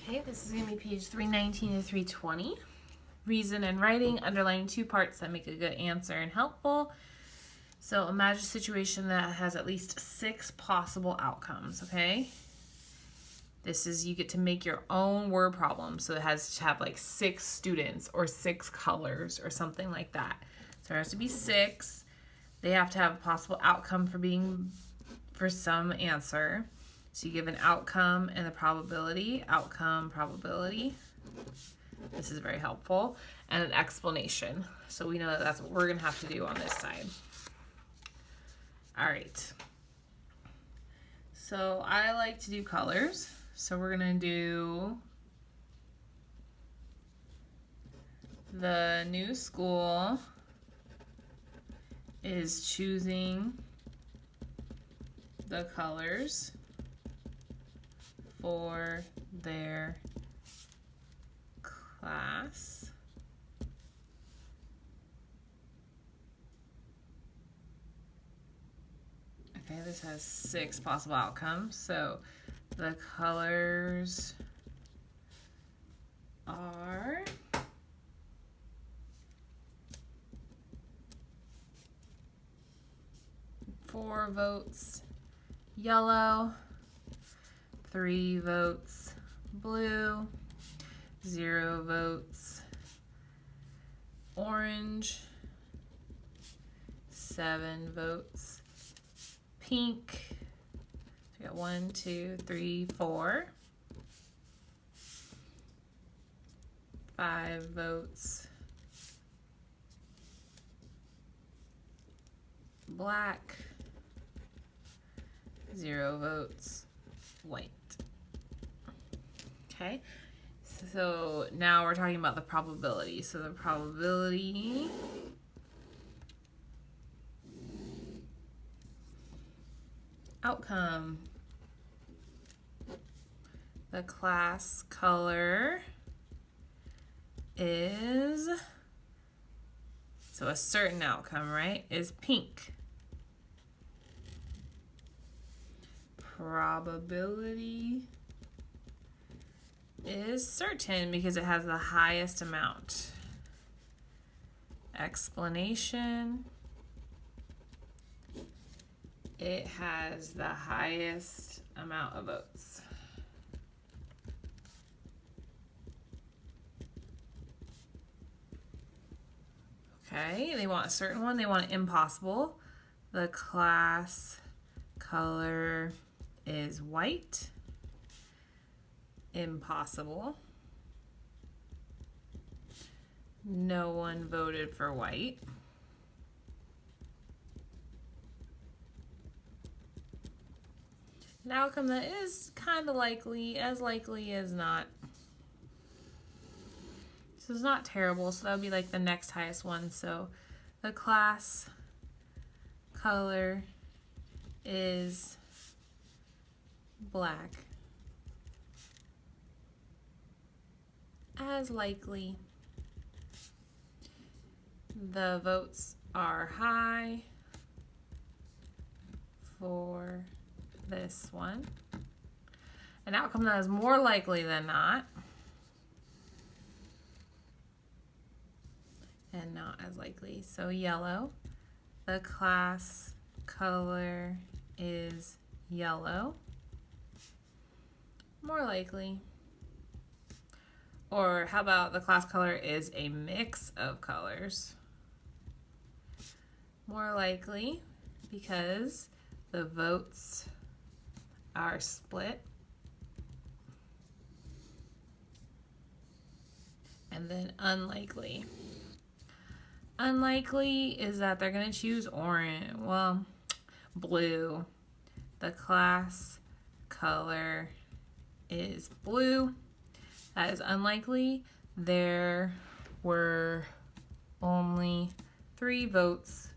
Okay, this is going to be page 319 to 320. Reason and writing, underlining two parts that make a good answer and helpful. So imagine a situation that has at least 6 possible outcomes, okay? This is, you get to make your own word problem. So it has to have like 6 students or 6 colors or something like that. So there has to be 6. They have to have a possible outcome for some answer. So you give an outcome and the probability, outcome, probability. This is very helpful. And an explanation. So we know that that's what we're going to have to do on this side. All right. So I like to do colors. So we're going to do the new school is choosing the colors for their class. Okay, this has 6 possible outcomes. So the colors are four votes yellow, 3 votes blue, 0 votes orange, 7 votes pink. So we got 1, 2, 3, 4. 5 votes black, 0 votes white. Okay, so now we're talking about the probability. So the probability outcome, the class color is, so a certain outcome, right, is pink. Probability is certain because it has the highest amount. Explanation, it has the highest amount of votes. Okay, they want a certain one. They want an impossible. The class color is white. Impossible. No one voted for white. An outcome that is kind of likely as not. So it's not terrible, so that would be like the next highest one. So the class color is black. As likely. The votes are high for this one. An outcome that is more likely than not. And not as likely. So yellow. The class color is yellow. More likely. Or how about the class color is a mix of colors? More likely because the votes are split. And then unlikely. Unlikely is that they're going to choose orange. Well, blue. The class color is blue. That is unlikely. There were only 3 votes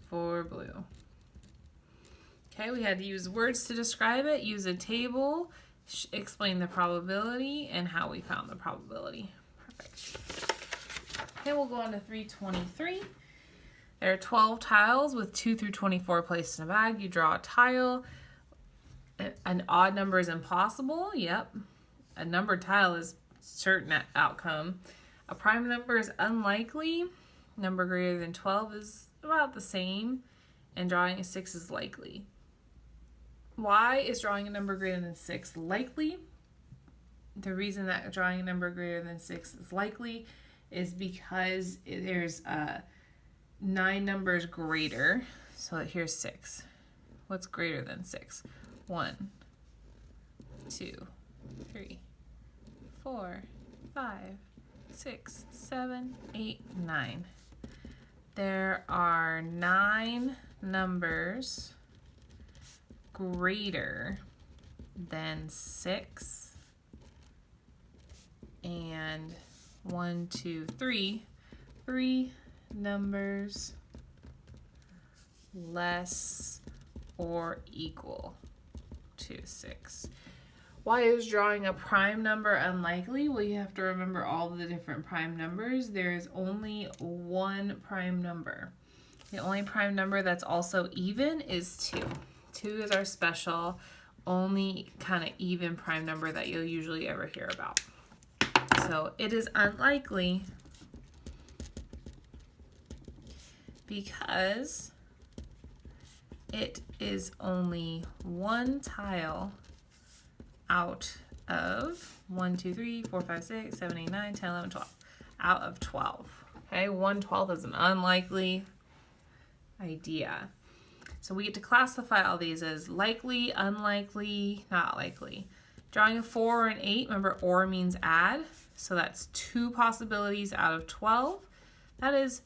for blue. Okay, we had to use words to describe it, use a table, explain the probability, and how we found the probability. Perfect. Okay, we'll go on to 323. There are 12 tiles with 2 through 24 placed in a bag. You draw a tile. An odd number is impossible. Yep. a numbered tile is certain outcome. A prime number is unlikely. Number greater than 12 is about the same. And drawing a 6 is likely. Why is drawing a number greater than 6 likely? The reason that drawing a number greater than 6 is likely is because there's 9 numbers greater. So here's 6. What's greater than 6? 1, 2, 3, 4, 5, 6, 7, 8, 9. There are 9 numbers greater than 6, and 1, 2, 3, 3 numbers less or equal to 6. Why is drawing a prime number unlikely? Well, you have to remember all the different prime numbers. There is only one prime number. The only prime number that's also even is 2. 2 is our special, only kind of even prime number that you'll usually ever hear about. So it is unlikely because it is only one tile out of 1, 2, 3, 4, 5, 6, 7, 8, 9, 10, 11, 12. Out of 12. Okay, 1/12 is an unlikely idea. So we get to classify all these as likely, unlikely, not likely. Drawing a 4 or an 8, remember or means add. So that's 2 possibilities out of 12. That is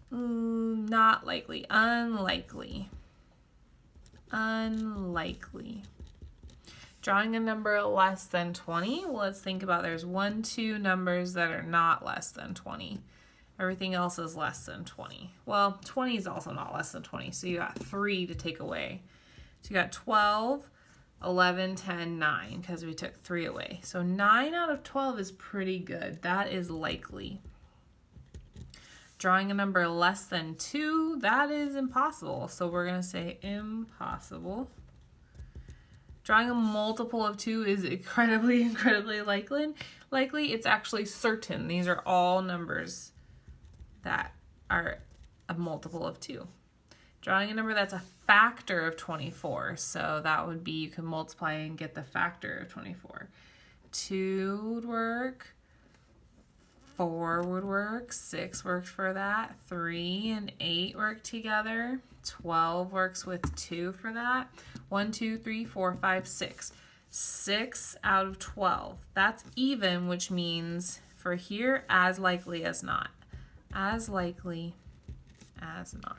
not likely, unlikely, unlikely. Drawing a number less than 20, well, let's think about there's 1, 2 numbers that are not less than 20. Everything else is less than 20. Well, 20 is also not less than 20, so you got 3 to take away. So you got 12, 11, 10, 9, because we took 3 away. So 9 out of 12 is pretty good. That is likely. Drawing a number less than 2, that is impossible. So we're going to say impossible. Drawing a multiple of 2 is incredibly, incredibly likely. It's actually certain. These are all numbers that are a multiple of 2. Drawing a number that's a factor of 24. So that would be, you can multiply and get the factor of 24. 2 would work. 4 would work. 6 works for that. 3 and 8 work together. 12 works with 2 for that. 1, 2, 3, 4, 5, 6. 6 out of 12. That's even, which means for here, as likely as not. As likely as not.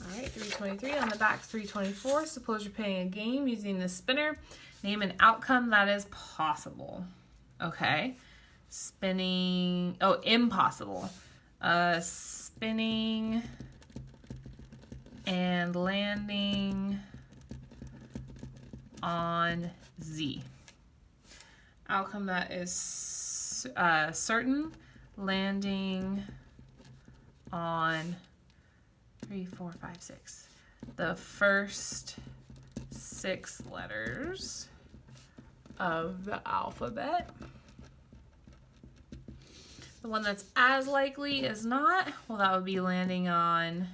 All right, 323 on the back, 324. Suppose you're playing a game using the spinner. Name an outcome that is possible. Okay. Spinning, oh, impossible. Spinning and landing on Z. Outcome that is certain, landing on 3, 4, 5, 6. The first 6 letters of the alphabet. The one that's as likely as not, well, that would be landing on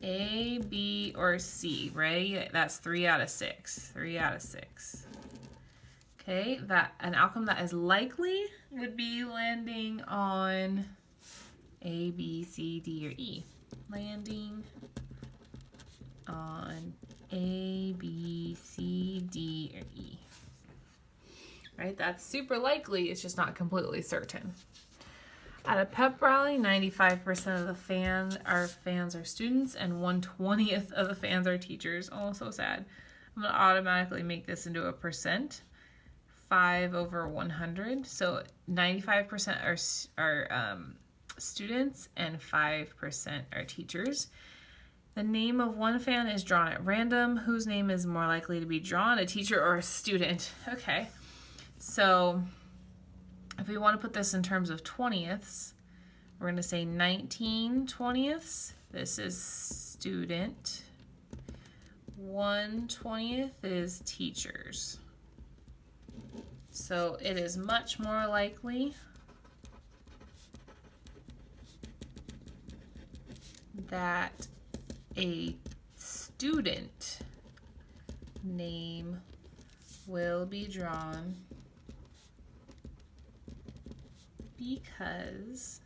A, B, or C, right? That's 3 out of 6. 3 out of 6. Okay, an outcome that is likely would be landing on A, B, C, D, or E. Landing on A, B, C, D, or E. Right, that's super likely, it's just not completely certain. At a pep rally, 95% of the fans are students and 1/20th of the fans are teachers. Oh, so sad. I'm going to automatically make this into a percent. 5 over 100. So 95% are students and 5% are teachers. The name of one fan is drawn at random. Whose name is more likely to be drawn, a teacher or a student? Okay, so if we want to put this in terms of 20ths, we're going to say 19 20ths. This is student. 1/20 is teachers. So it is much more likely that a student name will be drawn because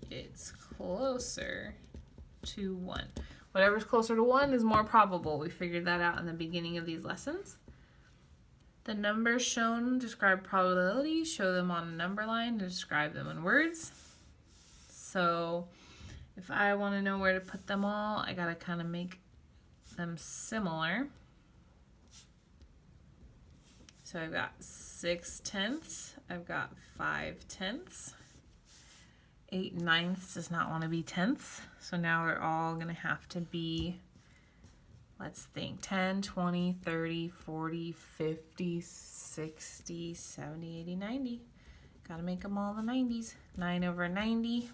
it's closer to 1. Whatever's closer to 1 is more probable. We figured that out in the beginning of these lessons. The numbers shown describe probability. Show them on a number line to describe them in words. So if I want to know where to put them all, I gotta kind of make them similar. So I've got 6/10, I've got 5/10. 8/9 does not want to be tenths, so now they're all going to have to be, let's think, 10, 20, 30, 40, 50, 60, 70, 80, 90. Got to make them all the 90s. 9/90.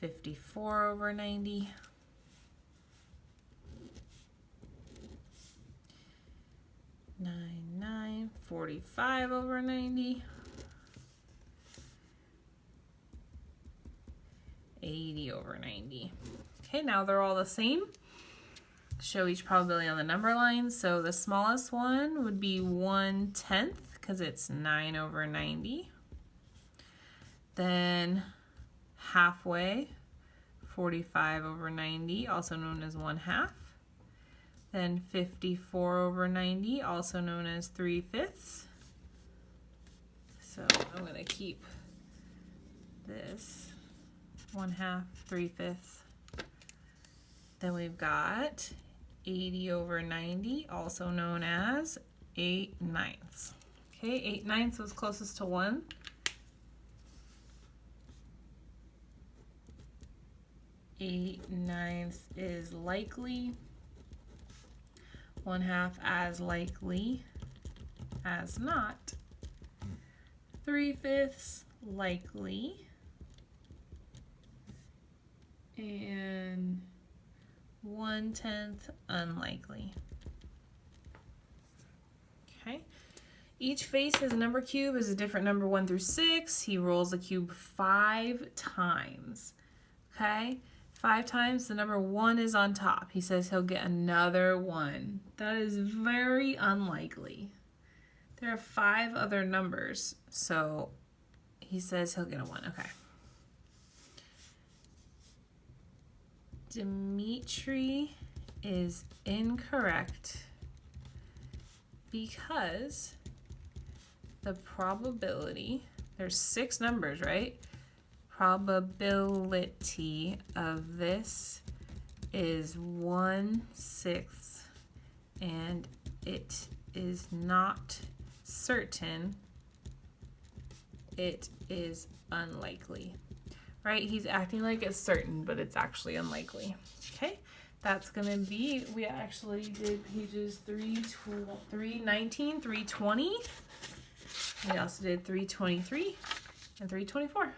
54/90. 9, 45/90. 80/90. Okay, now they're all the same. Show each probability on the number line. So the smallest one would be 1/10 because it's 9/90. Then halfway, 45/90, also known as 1/2. Then 54/90, also known as 3/5. So I'm going to keep this 1/2, 3/5. Then we've got 80/90, also known as 8/9. Okay, 8/9 was closest to 1. 8/9 is likely. 1/2 as likely as not. 3/5 likely. And 1/10 unlikely. Okay. Each face has a number cube is a different number 1 through 6. He rolls the cube 5 times. Okay. 5 times, the number 1 is on top. He says he'll get another 1. That is very unlikely. There are 5 other numbers, so he says he'll get a 1. Okay. Dimitri is incorrect because the probability, there's 6 numbers, right? Probability of this is 1/6, and it is not certain. It is unlikely. Right? He's acting like it's certain, but it's actually unlikely. Okay? That's going to be, we actually did pages 319, 320. We also did 323 and 324.